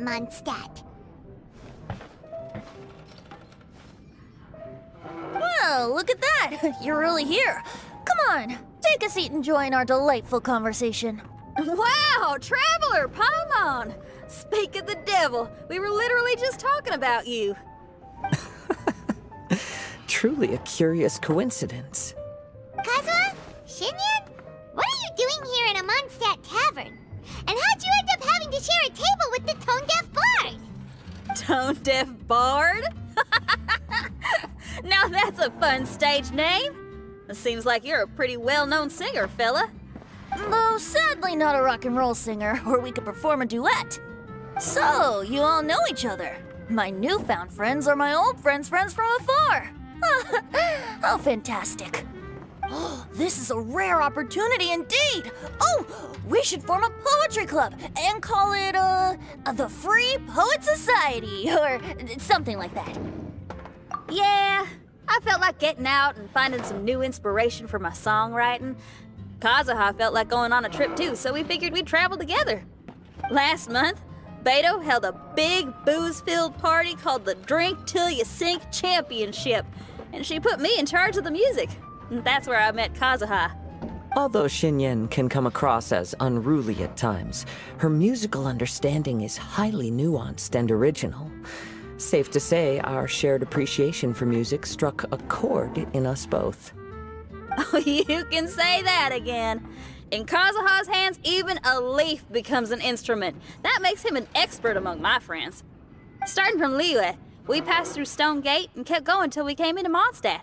Mondstadt. Well, look at that! You're really here. Come on, take a seat and join our delightful conversation. Wow, Traveler, Paimon! Speak of the devil, we were literally just talking about you. Truly a curious coincidence. Kazuha? Shinyan? What are you doing here in a Mondstadt tavern? And how'd you end up having to share a table with the tone-deaf bard? Tone-deaf bard? Now that's a fun stage name. It seems like you're a pretty well-known singer, fella. Though sadly not a rock and roll singer, or we could perform a duet. So, you all know each other. My newfound friends are my old friends' friends from afar. How fantastic. Oh, this is a rare opportunity indeed. Oh, we should form a poetry club and call it, the Free Poet Society, or something like that. Yeah, I felt like getting out and finding some new inspiration for my songwriting. Kazuha felt like going on a trip too, so we figured we'd travel together. Last month, Beto held a big booze-filled party called the Drink Till You Sink Championship, and she put me in charge of the music. And that's where I met Kazuha. Although Shinyan can come across as unruly at times, her musical understanding is highly nuanced and original. Safe to say, our shared appreciation for music struck a chord in us both. Oh, you can say that again. In Kazuha's hands, even a leaf becomes an instrument. That makes him an expert among my friends. Starting from Liyue, we passed through Stone Gate and kept going till we came into Mondstadt.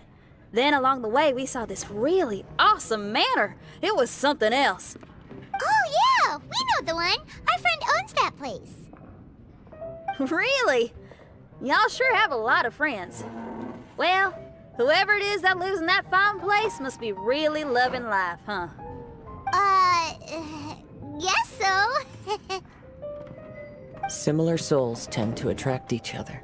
Then along the way, we saw this really awesome manor. It was something else. Oh yeah, we know the one. Our friend owns that place. Really? Y'all sure have a lot of friends. Well, whoever it is that lives in that fine place must be really loving life, huh? Guess so. Similar souls tend to attract each other.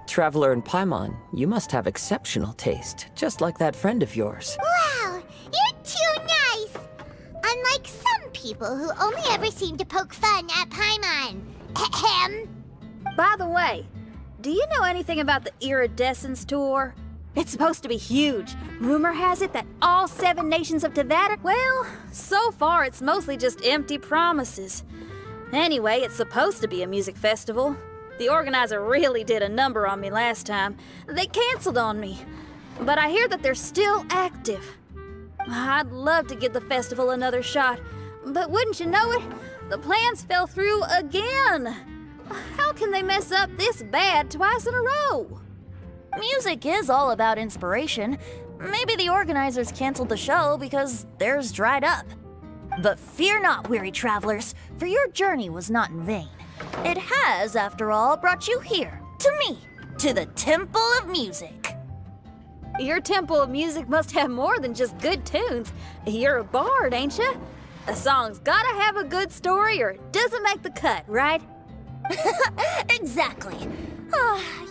Traveler and Paimon, you must have exceptional taste, just like that friend of yours. Wow, you're too nice. Unlike some people who only ever seem to poke fun at Paimon. Ahem. By the way, do you know anything about the Iridescence Tour? It's supposed to be huge. Rumor has it that all 7 nations of Tevada... Well, so far it's mostly just empty promises. Anyway, it's supposed to be a music festival. The organizer really did a number on me last time. They canceled on me. But I hear that they're still active. I'd love to give the festival another shot. But wouldn't you know it, the plans fell through again. How can they mess up this bad twice in a row? Music is all about inspiration. Maybe the organizers canceled the show because theirs dried up. But fear not, weary travelers, for your journey was not in vain. It has, after all, brought you here, to me, to the Temple of Music. Your Temple of Music must have more than just good tunes. You're a bard, ain't you? A song's gotta have a good story or it doesn't make the cut, right? Exactly.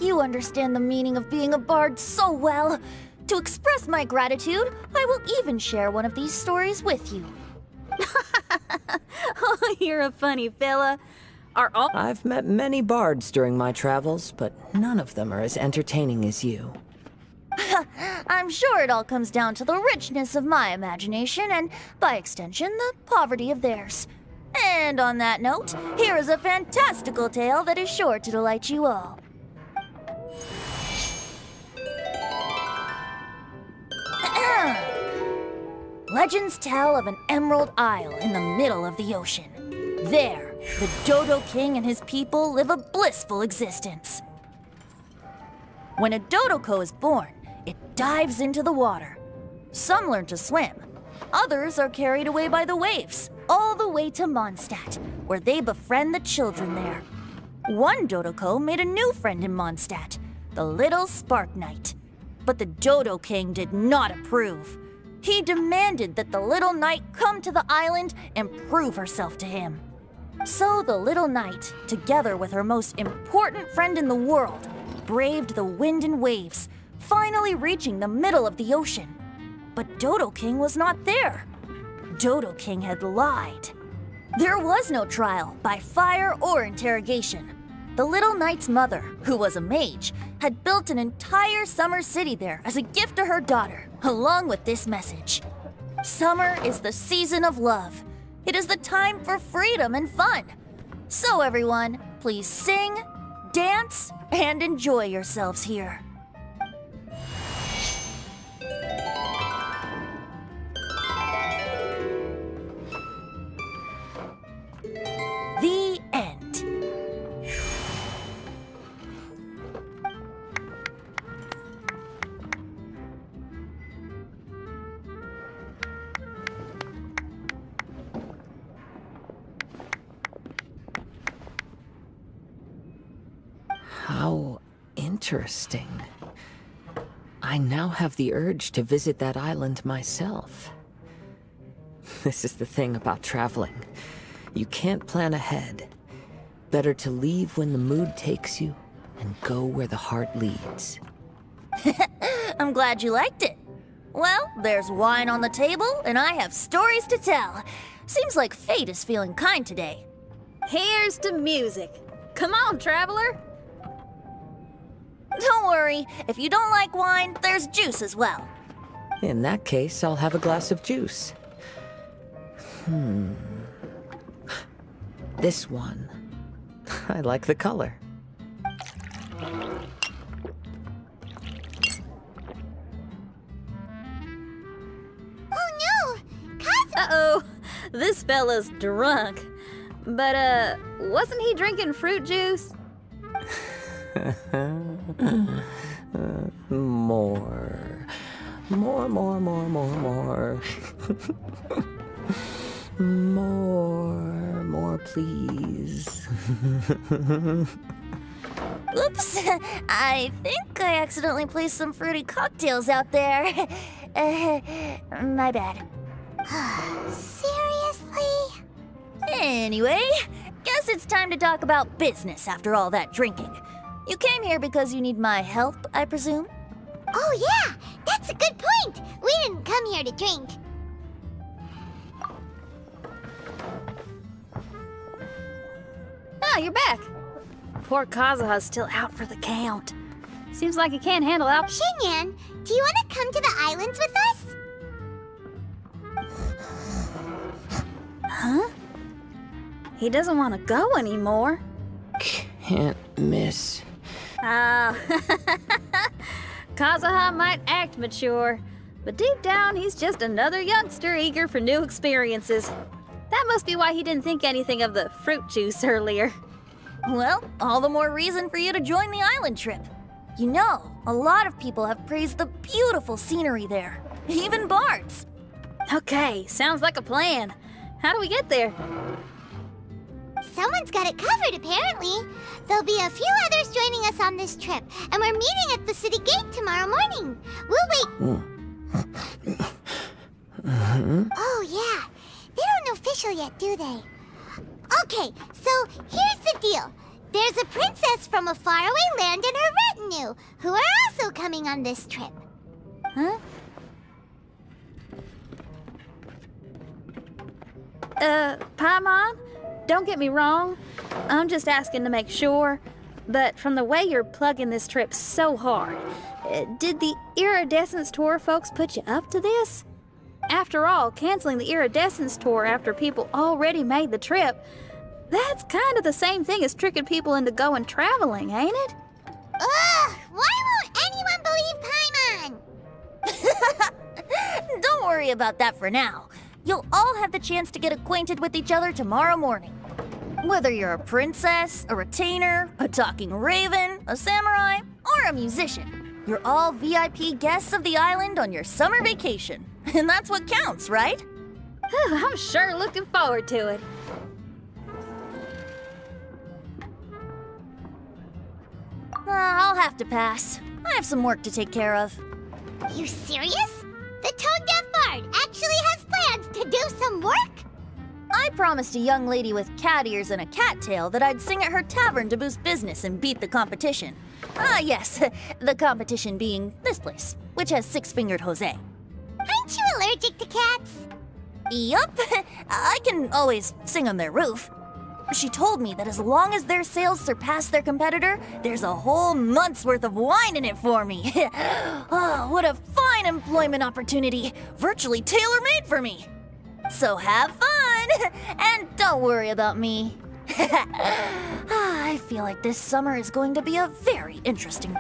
You understand the meaning of being a bard so well. To express my gratitude, I will even share one of these stories with you. Oh, you're a funny fella. Are all... I've met many bards during my travels, but none of them are as entertaining as you. I'm sure it all comes down to the richness of my imagination and, by extension, the poverty of theirs. And on that note, here is a fantastical tale that is sure to delight you all. Legends tell of an emerald isle in the middle of the ocean. There, the Dodo King and his people live a blissful existence. When a Dodoko is born, it dives into the water. Some learn to swim. Others are carried away by the waves, all the way to Mondstadt, where they befriend the children there. One Dodoko made a new friend in Mondstadt, the little Spark Knight. But the Dodo King did not approve. He demanded that the little knight come to the island and prove herself to him. So the little knight, together with her most important friend in the world, braved the wind and waves, finally reaching the middle of the ocean. But Dodo King was not there. Dodo King had lied. There was no trial by fire or interrogation. The little knight's mother, who was a mage, had built an entire summer city there as a gift to her daughter, along with this message. Summer is the season of love. It is the time for freedom and fun. So everyone, please sing, dance, and enjoy yourselves here. The end. How interesting. I now have the urge to visit that island myself. This is the thing about traveling. You can't plan ahead. Better to leave when the mood takes you and go where the heart leads. I'm glad you liked it. Well, there's wine on the table, and I have stories to tell. Seems like fate is feeling kind today. Here's to music. Come on, traveler. Don't worry, if you don't like wine, there's juice as well. In that case, I'll have a glass of juice. This one. I like the color. Oh no! Kazuha! Uh-oh, this fella's drunk. But, wasn't he drinking fruit juice? More. More, please. Oops, I think I accidentally placed some fruity cocktails out there. My bad. Seriously? Anyway, guess it's time to talk about business after all that drinking. You came here because you need my help, I presume? Oh yeah, that's a good point. We didn't come here to drink. Ah, you're back. Poor Kazuha's still out for the count. Seems like he can't handle alcohol. Xinyan, do you want to come to the islands with us? Huh? He doesn't want to go anymore. Can't miss. Ah, Kazuha might act mature, but deep down he's just another youngster eager for new experiences. That must be why he didn't think anything of the fruit juice earlier. Well, all the more reason for you to join the island trip. You know, a lot of people have praised the beautiful scenery there, even bards. Okay, sounds like a plan. How do we get there? Someone's got it covered, apparently. There'll be a few others joining us on this trip, and we're meeting at the city gate tomorrow morning. We'll wait. Oh, yeah. They don't know official yet, do they? Okay, so here's the deal. There's a princess from a faraway land and her retinue, who are also coming on this trip. Huh? Paimon? Don't get me wrong. I'm just asking to make sure. But from the way you're plugging this trip so hard, did the Iridescence Tour folks put you up to this? After all, canceling the Iridescence Tour after people already made the trip, that's kind of the same thing as tricking people into going traveling, ain't it? Ugh! Why won't anyone believe Paimon? Don't worry about that for now. You'll all have the chance to get acquainted with each other tomorrow morning. Whether you're a princess, a retainer, a talking raven, a samurai, or a musician, you're all VIP guests of the island on your summer vacation. And that's what counts, right? I'm sure looking forward to it. I'll have to pass. I have some work to take care of. You serious? The tone-deaf bard actually has plans to do some work? I promised a young lady with cat ears and a cat tail that I'd sing at her tavern to boost business and beat the competition. Ah, yes, the competition being this place, which has six-fingered Jose. Aren't you allergic to cats? Yup, I can always sing on their roof. She told me that as long as their sales surpass their competitor, there's a whole month's worth of wine in it for me. Oh, what a fine employment opportunity! Virtually tailor-made for me! So have fun! And don't worry about me. I feel like this summer is going to be a very interesting